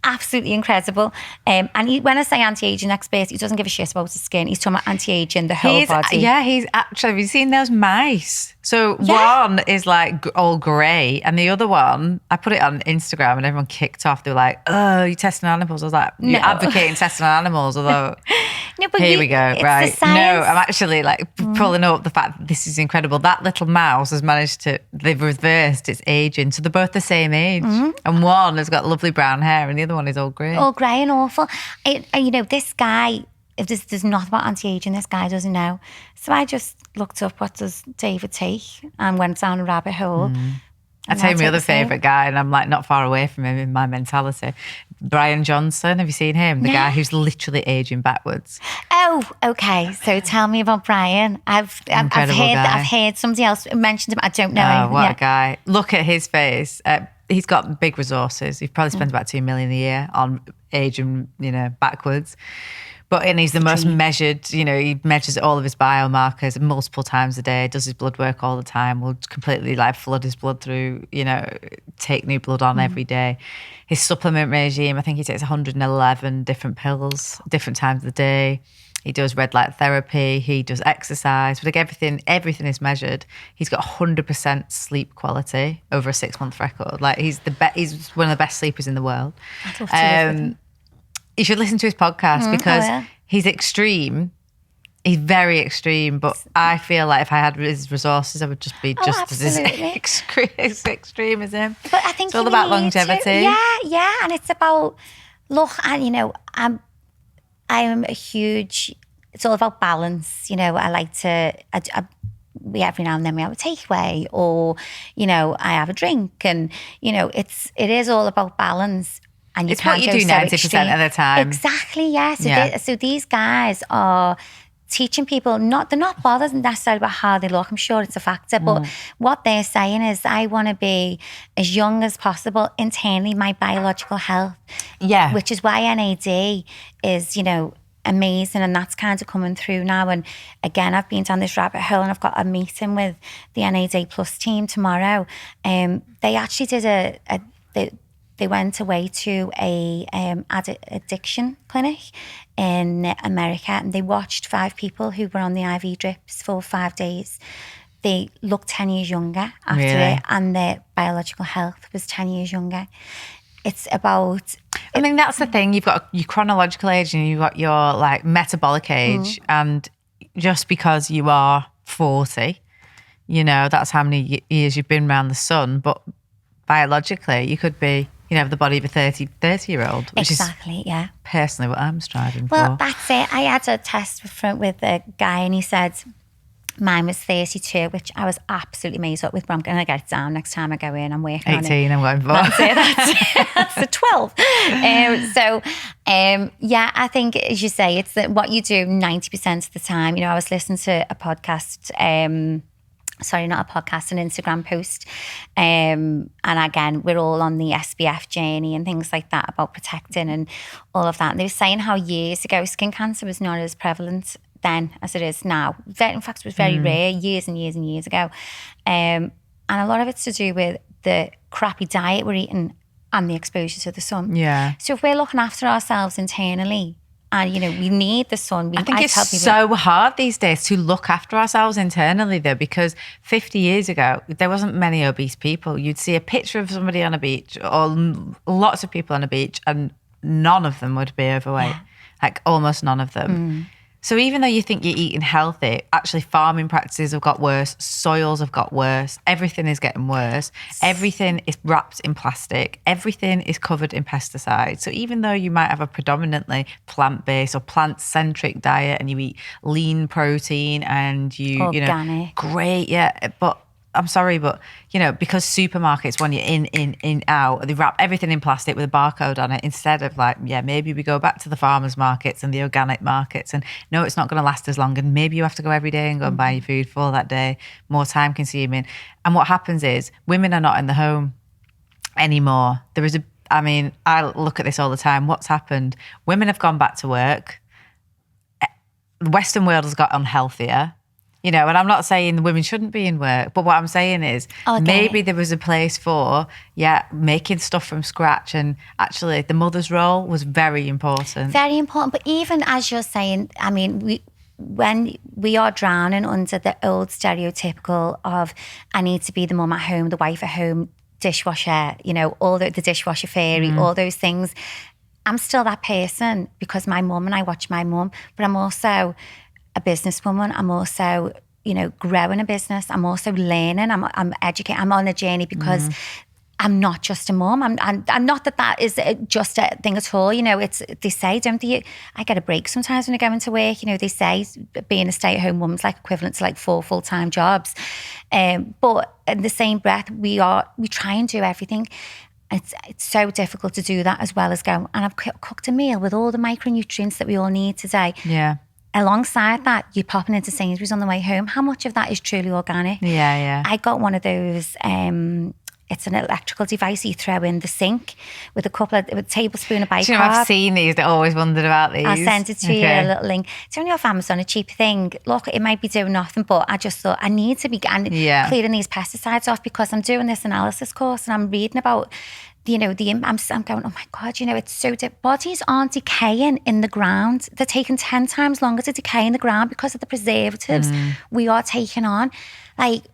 Absolutely incredible. And when I say anti-aging expert, he doesn't give a shit about his skin. He's talking about anti-aging the whole body. Yeah, he's actually, have you seen those mice? So one is like all grey, and the other one, I put it on Instagram and everyone kicked off. They were like, oh, you're testing on animals. I was like, you're advocating testing on animals, although... No, but here we go, right? No, science. I'm actually like pulling up the fact that this is incredible. That little mouse has managed to, they've reversed its aging. So they're both the same age. And one has got lovely brown hair and the other one is all grey. All grey and awful. This guy, if there's nothing about anti-aging, this guy doesn't know. So I just looked up what does David take and went down a rabbit hole. I tell you my other favourite guy, and I'm like not far away from him in my mentality. Brian Johnson, have you seen him? The guy who's literally aging backwards. Oh, okay. So tell me about Brian. I've heard somebody else mentioned him. I don't know. Oh, what a guy. Look at his face. He's got big resources. He probably spends about $2 million a year on aging, backwards. And he's the most measured, he measures all of his biomarkers multiple times a day, does his blood work all the time, will completely flood his blood through, take new blood on every day. His supplement regime, I think he takes 111 different pills, different times of the day. He does red light therapy, he does exercise, but everything is measured. He's got 100% sleep quality over a 6-month record. He's one of the best sleepers in the world. I'd love to live with him. You should listen to his podcast because he's extreme. He's very extreme, but I feel like if I had his resources, I would just be as extreme as him. But I think it's all about longevity. Yeah, and it's about I am a huge. It's all about balance. I like to. We every now and then we have a takeaway, or I have a drink, and it is all about balance. And it's what you do 90% of the time. Exactly, yeah. So these guys are teaching people, they're not bothered necessarily about how they look. I'm sure it's a factor, but what they're saying is, I want to be as young as possible internally, my biological health. Yeah. Which is why NAD is, amazing, and that's kind of coming through now. And again, I've been down this rabbit hole, and I've got a meeting with the NAD Plus team tomorrow. They actually did they went away to a addiction clinic in America, and they watched 5 people who were on the IV drips for 5 days. They looked 10 years younger after it, and their biological health was 10 years younger. It's about... I mean, that's the thing. You've got your chronological age and you've got your metabolic age, and just because you are 40... You know, that's how many years you've been around the sun. But biologically, you could be, the body of a 30-year-old. Which exactly, is personally what I'm striving for. Well, that's it. I had a test with a guy and he said mine was 32, which I was absolutely amazed with, but I'm going to get it down next time I go in. I'm working 18, on it. I'm going for. That's the 12. I think, as you say, it's what you do 90% of the time. I was listening to a podcast, sorry, not a podcast, an Instagram post. And again, we're all on the SPF journey and things like that about protecting and all of that. And they were saying how years ago, skin cancer was not as prevalent then as it is now. In fact, it was very rare years and years and years ago. And a lot of it's to do with the crappy diet we're eating and the exposure to the sun. Yeah. So if we're looking after ourselves internally, and, we need the sun. I think it's so hard these days to look after ourselves internally, though, because 50 years ago, there wasn't many obese people. You'd see a picture of somebody on a beach or lots of people on a beach and none of them would be overweight, like almost none of them. So even though you think you're eating healthy, actually farming practices have got worse, soils have got worse, everything is getting worse, everything is wrapped in plastic, everything is covered in pesticides. So even though you might have a predominantly plant-based or plant-centric diet and you eat lean protein and organic. Great, but I'm sorry, but, because supermarkets, when you're in, out, they wrap everything in plastic with a barcode on it instead of maybe we go back to the farmers markets and the organic markets and no, it's not going to last as long. And maybe you have to go every day and go and buy your food for that day, more time consuming. And what happens is women are not in the home anymore. I look at this all the time. What's happened? Women have gone back to work. The Western world has got unhealthier. And I'm not saying the women shouldn't be in work, but what I'm saying is maybe there was a place for, making stuff from scratch. And actually the mother's role was very important. Very important. But even as you're saying, when we are drowning under the old stereotypical of I need to be the mum at home, the wife at home, dishwasher, all the dishwasher fairy, all those things. I'm still that person because my mum and I watch my mum, but I'm also a businesswoman. I'm also, growing a business. I'm also learning. I'm educating. I'm on a journey because I'm not just a mum. I'm not that is just a thing at all. They say, don't they? I get a break sometimes when I go into work. They say being a stay-at-home mum's like equivalent to like 4 full-time jobs. But in the same breath, we try and do everything. It's so difficult to do that as well as go. And I've cooked a meal with all the micronutrients that we all need today. Yeah. Alongside that, you're popping into Sainsbury's on the way home. How much of that is truly organic? Yeah. I got one of those, it's an electrical device you throw in the sink with a tablespoon of bicarb. I've seen these. I always wondered about these. I'll send it to you, a little link. It's only off Amazon, a cheap thing. Look, it might be doing nothing, but I just thought I need to be clearing these pesticides off because I'm doing this analysis course and I'm reading about I'm going, oh my God, it's so bodies aren't decaying in the ground. They're taking 10 times longer to decay in the ground because of the preservatives we are taking on. Like,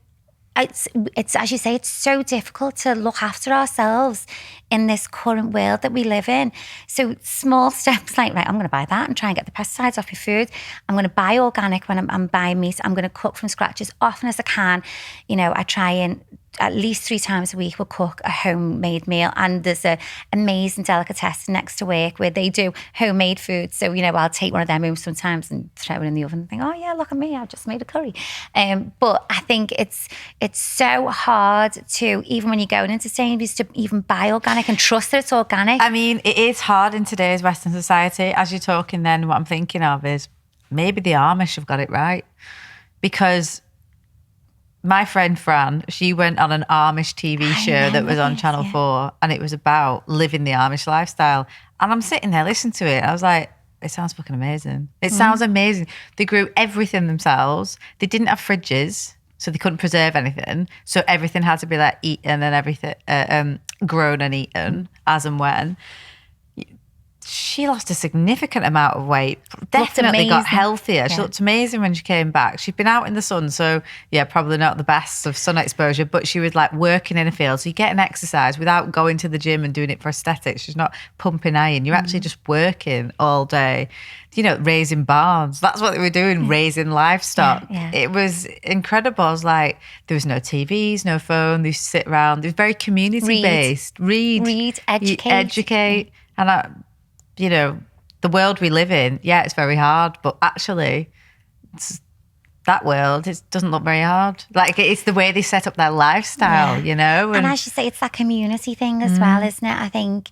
it's as you say, it's so difficult to look after ourselves in this current world that we live in. So small steps like, right, I'm going to buy that and try and get the pesticides off your food. I'm going to buy organic when I'm buying meat. I'm going to cook from scratch as often as I can. I try and at least 3 times a week we'll cook a homemade meal, and there's an amazing delicatessen next to work where they do homemade food. So I'll take one of them home sometimes and throw it in the oven and think, oh yeah, look at me, I've just made a curry. But I think it's so hard to, even when you're going into Sainsbury's, to even buy organic and trust that it's organic. It is hard in today's Western society. As you're talking then, what I'm thinking of is maybe the Amish have got it right, because my friend Fran, she went on an Amish TV show that was on Channel 4, and it was about living the Amish lifestyle. And I'm sitting there listening to it. I was like, it sounds fucking amazing. It sounds amazing. They grew everything themselves. They didn't have fridges, so they couldn't preserve anything. So everything had to be like eaten and everything grown and eaten as and when. she lost a significant amount of weight. Definitely got healthier. She looked amazing when she came back. She'd been out in the sun, so yeah, probably not the best of sun exposure, but she was like working in a field. So you get an exercise without going to the gym and doing it for aesthetics. She's not pumping iron. You're actually just working all day, you know, raising barns. That's what they were doing, raising livestock. It was incredible. I was like, there was no TVs, no phone. They used to sit around. It was very community-based. Read, educate. And you know, the world we live in, yeah, it's very hard, but actually, that world, it doesn't look very hard. Like, it's the way they set up their lifestyle, you know? And as you say, it's that community thing as well, isn't it? I think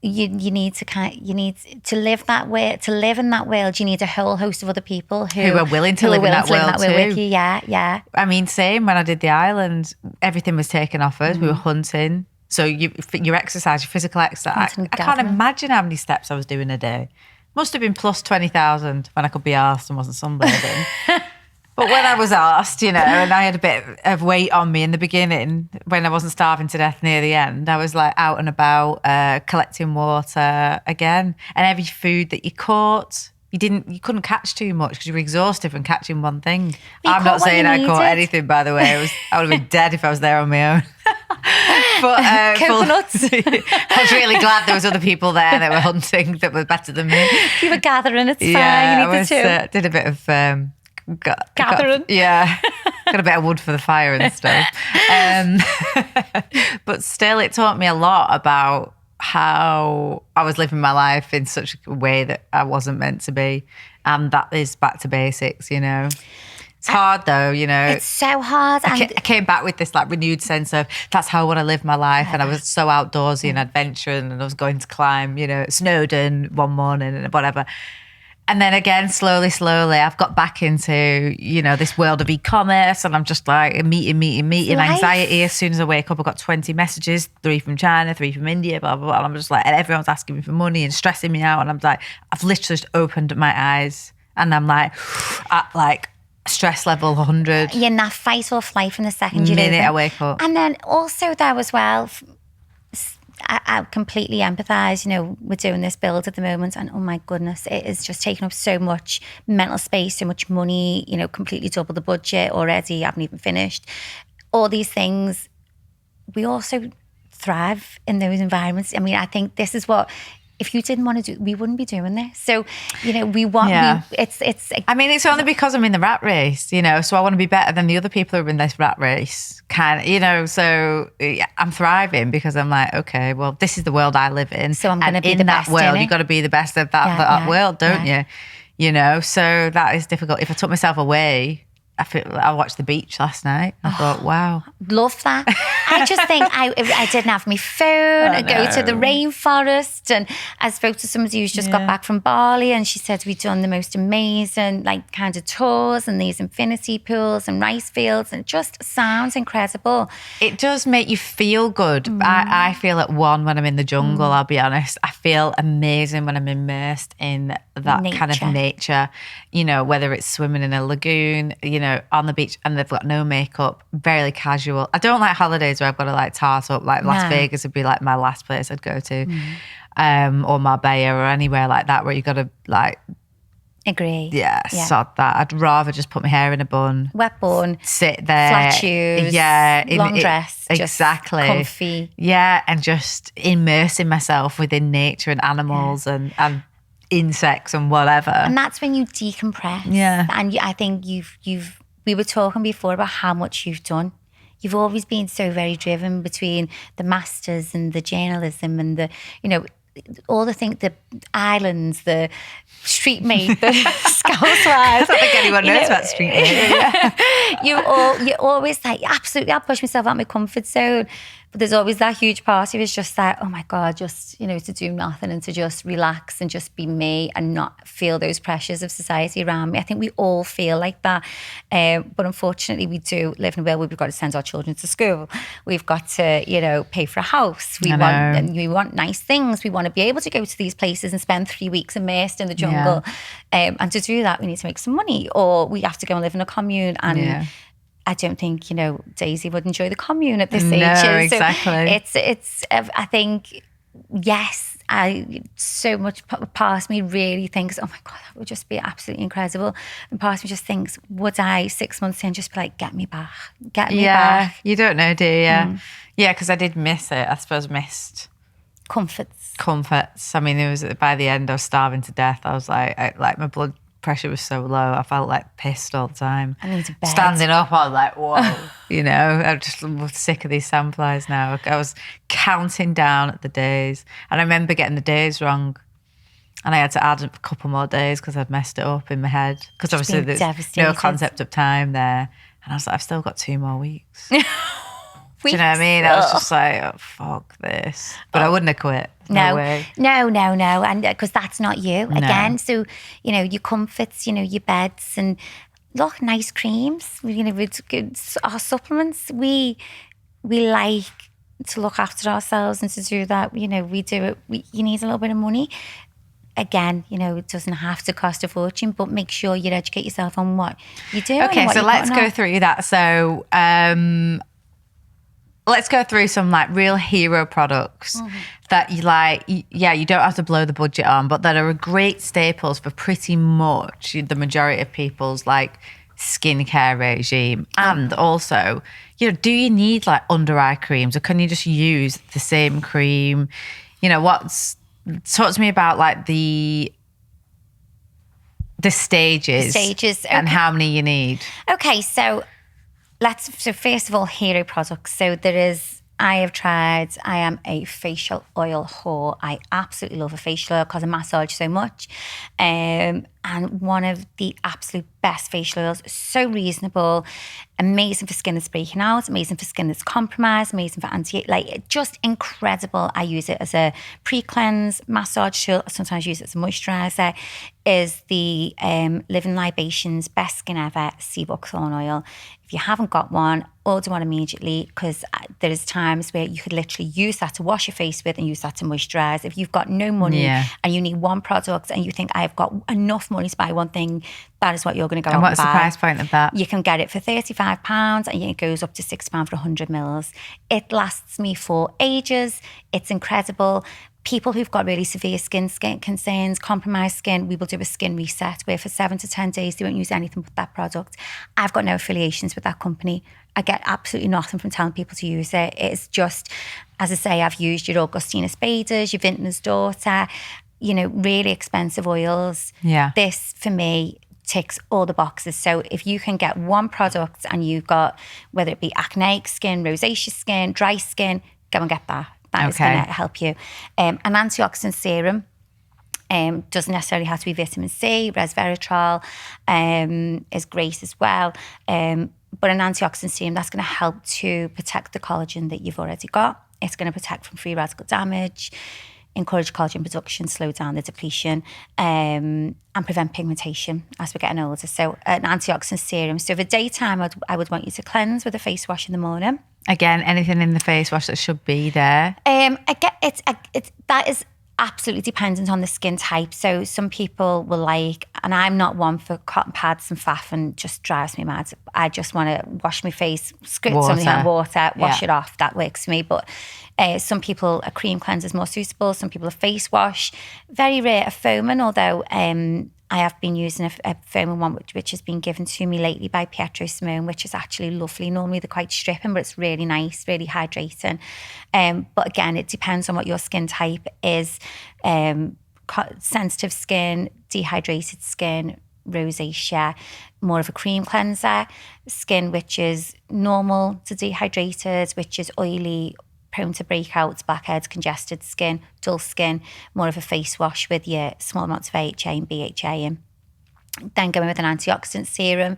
you need to live that way. To live in that world, you need a whole host of other people who are willing to live in that world too. With you. Yeah. I mean, same when I did the island, everything was taken off us. We were hunting. So your exercise, your physical exercise, I can't imagine how many steps I was doing a day. Must have been plus 20,000 when I could be arsed and wasn't sunbathing. But when I was arsed, you know, and I had a bit of weight on me in the beginning, when I wasn't starving to death near the end, I was like out and about collecting water again. And every food that you caught, you couldn't catch too much because you were exhausted from catching one thing. I'm not saying I caught anything, by the way. I would have been dead if I was there on my own. But coconuts. I was really glad there was other people there that were hunting that were better than me. You were gathering, it's fine. Yeah, you need to did a bit of gathering. Got a bit of wood for the fire and stuff. But still, it taught me a lot about how I was living my life in such a way that I wasn't meant to be. And that is back to basics, you know. It's hard though, you know. It's so hard. I came back with this like renewed sense of that's how I want to live my life. And I was so outdoorsy and adventuring, and I was going to climb, you know, Snowdon one morning and whatever. And then again, slowly, I've got back into, you know, this world of e-commerce, and I'm just like meeting, anxiety. As soon as I wake up, I've got 20 messages, 3 from China, 3 from India, blah, blah, blah. And I'm just like, and everyone's asking me for money and stressing me out. And I'm like, I've literally just opened my eyes and I'm like, at like stress level 100. You're in that fight or flight from the second you minute I wake up. And then also there as well, I completely empathise, you know, we're doing this build at the moment and oh my goodness, it is just taking up so much mental space, so much money, you know, completely double the budget already, I haven't even finished. All these things, we also thrive in those environments. I mean, I think this is what, if you didn't want to do, we wouldn't be doing this. So, you know, we want, it's. I mean, it's only because I'm in the rat race, you know, so I want to be better than the other people who are in this rat race. Kind of, you know, so I'm thriving because I'm like, okay, well, this is the world I live in. So I'm going to be the best in that world. You've got to be the best of that world, don't you? You know, so that is difficult. If I took myself away, I watched the beach last night. I thought, wow. Love that. I just think I didn't have my phone. I go to the rainforest, and I spoke to somebody who's just got back from Bali, and she said we've done the most amazing like kind of tours and these infinity pools and rice fields, and it just sounds incredible. It does make you feel good. I feel at one when I'm in the jungle, I'll be honest. I feel amazing when I'm immersed in that kind of nature, you know, whether it's swimming in a lagoon, you know, on the beach, and they've got no makeup, very casual. I don't like holidays where I've got to like tart up, like Las Vegas would be like my last place I'd go to, or Marbella or anywhere like that where you got to like... Agree. Yeah, sod that. I'd rather just put my hair in a bun. Wet bun. Sit there. Flat shoes. Yeah. Long dress. Exactly. Just comfy. Yeah, and just immersing myself within nature and animals and insects and whatever. And that's when you decompress. Yeah. And I think we were talking before about how much you've done. You've always been so very driven between the masters and the journalism and the, you know, all the things, the islands, the street made, the Scouse I don't think anyone knows about street made. You're always like, absolutely, I'll push myself out my comfort zone. But there's always that huge part of it. It's just like, oh my God, just, you know, to do nothing and to just relax and just be me and not feel those pressures of society around me. I think we all feel like that. But unfortunately, we do live in a world where we've got to send our children to school. We've got to, you know, pay for a house. We want nice things. We want to be able to go to these places and spend 3 weeks immersed in the jungle. And to do that, we need to make some money, or we have to go and live in a commune. And I don't think, you know, Daisy would enjoy the commune at this age. No, exactly. So it's. I think, yes, so much part of me really thinks, oh my God, that would just be absolutely incredible. And part of me just thinks, would I 6 months in just be like, get me back, get me back? You don't know, do you? Yeah, because I did miss it. I suppose missed comforts. I mean, it was by the end I was starving to death. I was like my blood pressure was so low. I felt like pissed all the time. I need to bed. Standing up, I was like, whoa. You know, I'm just sick of these samplers now. I was counting down at the days, and I remember getting the days wrong, and I had to add a couple more days because I'd messed it up in my head. Because obviously there's no concept of time there, and I was like, I've still got 2 more weeks. Do you know what I mean? I was just like, oh, fuck this. But I wouldn't have quit. No way. No. And because that's not you again. So, you know, your comforts, you know, your beds and look, nice creams, you know, our supplements. We like to look after ourselves, and to do that, you know, we do it. You need a little bit of money. Again, you know, it doesn't have to cost a fortune, but make sure you educate yourself on what you do. Okay, so let's go through that. So, let's go through some like real hero products that you like. Yeah, you don't have to blow the budget on, but that are great staples for pretty much the majority of people's like skincare regime. And also, you know, do you need like under eye creams, or can you just use the same cream? You know, talk to me about like the stages okay. And how many you need. Okay, so first of all, hero products. So I am a facial oil whore. I absolutely love a facial oil because I massage so much. And one of the absolute best facial oils, so reasonable, amazing for skin that's breaking out, amazing for skin that's compromised, amazing for just incredible. I use it as a pre-cleanse, massage tool. I sometimes use it as a moisturizer. Is the Living Libations Best Skin Ever Sea Buckthorn Oil. If you haven't got one, order one immediately, because there's times where you could literally use that to wash your face with and use that to moisturize. If you've got no money and you need one product and you think I've got enough money to buy one thing, that is what you're going to go and what's the price point of that? You can get it for £35 and it goes up to £6 for 100 mils. It lasts me for ages. It's incredible. People who've got really severe skin concerns, compromised skin, we will do a skin reset where for 7 to 10 days they won't use anything but that product. I've got no affiliations with that company. I get absolutely nothing from telling people to use it. It's just, as I say, I've used your Augustina Spaders, your Vintner's Daughter, you know, really expensive oils. Yeah. This, for me, ticks all the boxes. So if you can get one product and you've got, whether it be acneic skin, rosacea skin, dry skin, go and get that. That is going to help you. An antioxidant serum doesn't necessarily have to be vitamin C. Resveratrol is great as well. But an antioxidant serum, that's going to help to protect the collagen that you've already got. It's going to protect from free radical damage, encourage collagen production, slow down the depletion, and prevent pigmentation as we're getting older. So an antioxidant serum. So for daytime, I would want you to cleanse with a face wash in the morning. Again, anything in the face wash that should be there? That is absolutely dependent on the skin type. So some people will like, and I'm not one for cotton pads and faff, and just drives me mad. I just want to wash my face, squirt something in water, wash it off. That works for me. But some people, a cream cleanser is more suitable. Some people, a face wash. Very rare a foaming, although I have been using a foaming one which has been given to me lately by Pietro Simone, which is actually lovely. Normally they're quite stripping, but it's really nice, really hydrating. But again, it depends on what your skin type is. Sensitive skin, dehydrated skin, rosacea, more of a cream cleanser. Skin which is normal to dehydrated, which is oily, prone to breakouts, blackheads, congested skin, dull skin, more of a face wash with your small amounts of AHA and BHA in. Then going with an antioxidant serum.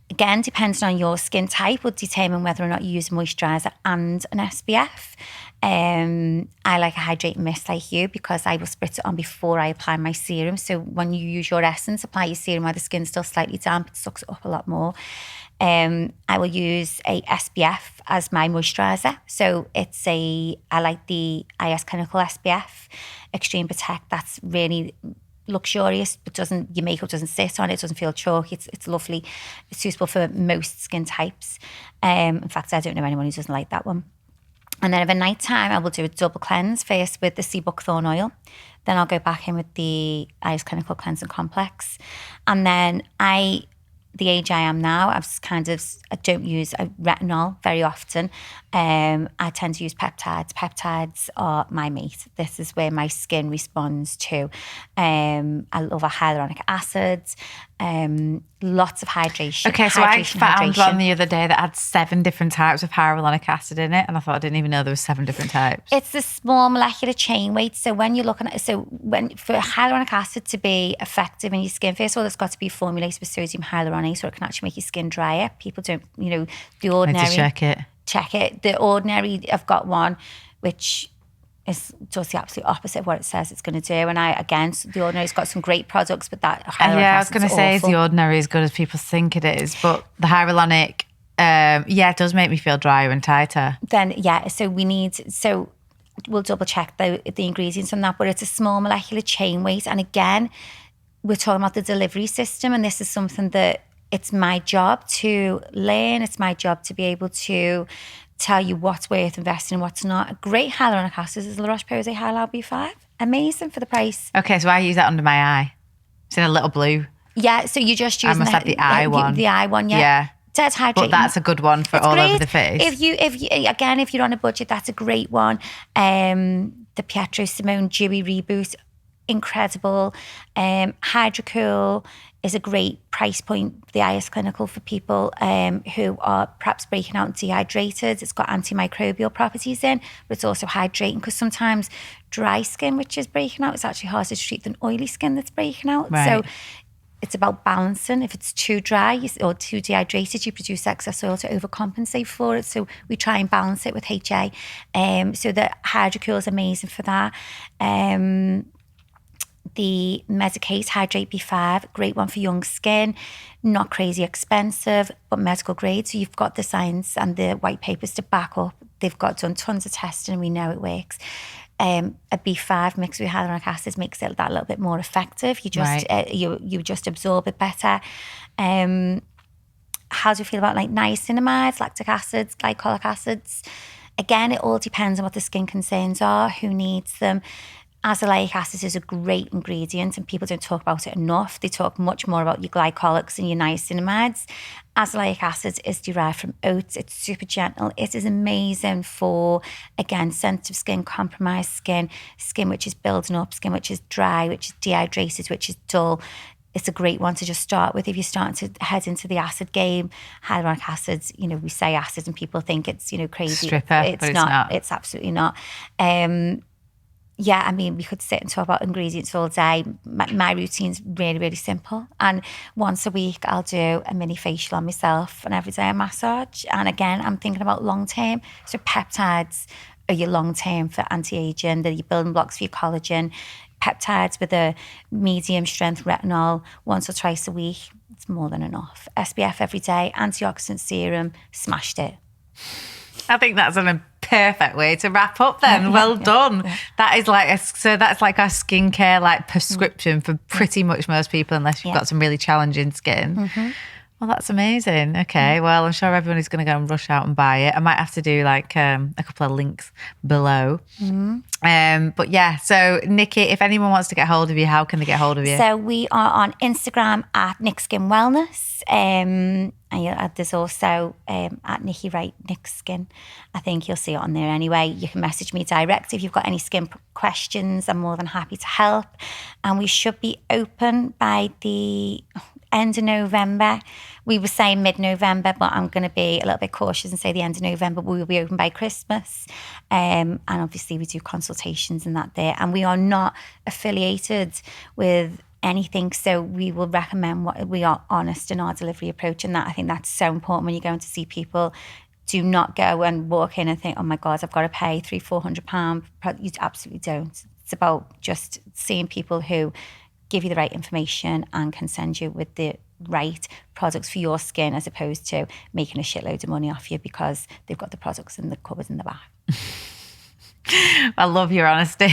Again, depending on your skin type, will determine whether or not you use a moisturiser and an SPF. I like a hydrating mist like you, because I will spritz it on before I apply my serum. So when you use your essence, apply your serum while the skin's still slightly damp, it sucks it up a lot more. I will use a SPF as my moisturiser. So I like the IS Clinical SPF, Extreme Protect. That's really luxurious, but your makeup doesn't sit on it, doesn't feel chalky. It's lovely. It's suitable for most skin types. In fact, I don't know anyone who doesn't like that one. And then over night time, I will do a double cleanse first with the sea buckthorn oil. Then I'll go back in with the Ice Clinical Cleansing Complex. And then the age I am now, I don't use a retinol very often. I tend to use peptides. Peptides are my mate. This is where my skin responds to. I love a hyaluronic acid, lots of hydration. Okay, so I found one the other day that had 7 different types of hyaluronic acid in it, and I thought I didn't even know there was 7 different types. It's the small molecular chain weight. So when you're looking at, for hyaluronic acid to be effective in your skin, first of all, it's got to be formulated with sodium hyaluronate, or it can actually make your skin drier. People don't, the ordinary. I need to check it. Check it. The ordinary, I've got one which does the absolute opposite of what it says it's going to do. And the ordinary's got some great products, but that hyaluronic I was going to say, is the ordinary as good as people think it is? But the hyaluronic, it does make me feel drier and tighter. Then, so we'll double check the ingredients on that, but it's a small molecular chain weight. And again, we're talking about the delivery system, and this is something that it's my job to learn. It's my job to be able to tell you what's worth investing and what's not. A great hyaluronic acid is La Roche-Posay Hyalur B5. Amazing for the price. Okay, so I use that under my eye. It's in a little blue. Yeah, so you just use. I must have the eye one. The eye one, yeah. Yeah. Dead hydrating. But that's a good one for all over the face. If you're on a budget, that's a great one. The Pietro Simone Dewy Reboot, incredible. Hydrocool is a great price point, the IS Clinical, for people who are perhaps breaking out and dehydrated. It's got antimicrobial properties in, but it's also hydrating, because sometimes dry skin, which is breaking out, it's actually harder to treat than oily skin that's breaking out. Right. So it's about balancing. If it's too dry or too dehydrated, you produce excess oil to overcompensate for it. So we try and balance it with HA. So the Hydrocool is amazing for that. The Medicase Hydrate B5, great one for young skin, not crazy expensive, but medical grade. So you've got the science and the white papers to back up. They've done tons of testing, and we know it works. A B5 mixed with hyaluronic acid makes it that little bit more effective. You just absorb it better. How do you feel about like niacinamides, lactic acids, glycolic acids? Again, it all depends on what the skin concerns are, who needs them. Azelaic acid is a great ingredient, and people don't talk about it enough. They talk much more about your glycolics and your niacinamides. Azelaic acid is derived from oats. It's super gentle. It is amazing for, again, sensitive skin, compromised skin, skin which is building up, skin which is dry, which is dehydrated, which is dull. It's a great one to just start with if you're starting to head into the acid game. Hyaluronic acids, we say acid and people think it's, crazy. Stripper, but it's not. It's absolutely not. We could sit and talk about ingredients all day. My routine's really, really simple. And once a week, I'll do a mini facial on myself, and every day a massage. And again, I'm thinking about long term. So peptides are your long term for anti-aging. They're your building blocks for your collagen. Peptides with a medium strength retinol once or twice a week. It's more than enough. SPF every day, antioxidant serum, smashed it. I think that's a perfect way to wrap up then. Well done. Yeah. That's like our skincare prescription for pretty much most people, unless you've got some really challenging skin. Mm-hmm. Well, that's amazing. Okay, well, I'm sure everyone is going to go and rush out and buy it. I might have to do a couple of links below. Mm-hmm. But yeah, so Nikki, if anyone wants to get hold of you, how can they get hold of you? So we are on Instagram at Nick Skin Wellness. And there's also at Nikki Wright, Nick Skin. I think you'll see it on there anyway. You can message me direct if you've got any skin questions. I'm more than happy to help. And we should be open by the end of November. We were saying mid-November, but I'm going to be a little bit cautious and say the end of November. We will be open by Christmas. And obviously we do consultations and that there. And we are not affiliated with anything, so we will recommend what we are honest in our delivery approach, and that I think that's so important when you're going to see people. Do not go and walk in and think, oh my God, I've got to pay £300-400. You absolutely don't. It's about just seeing people who give you the right information and can send you with the right products for your skin, as opposed to making a shitload of money off you because they've got the products in the cupboards in the back. I love your honesty.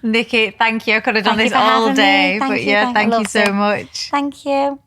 Nikki, thank you. I could have done this all day. Thank you so much. Thank you.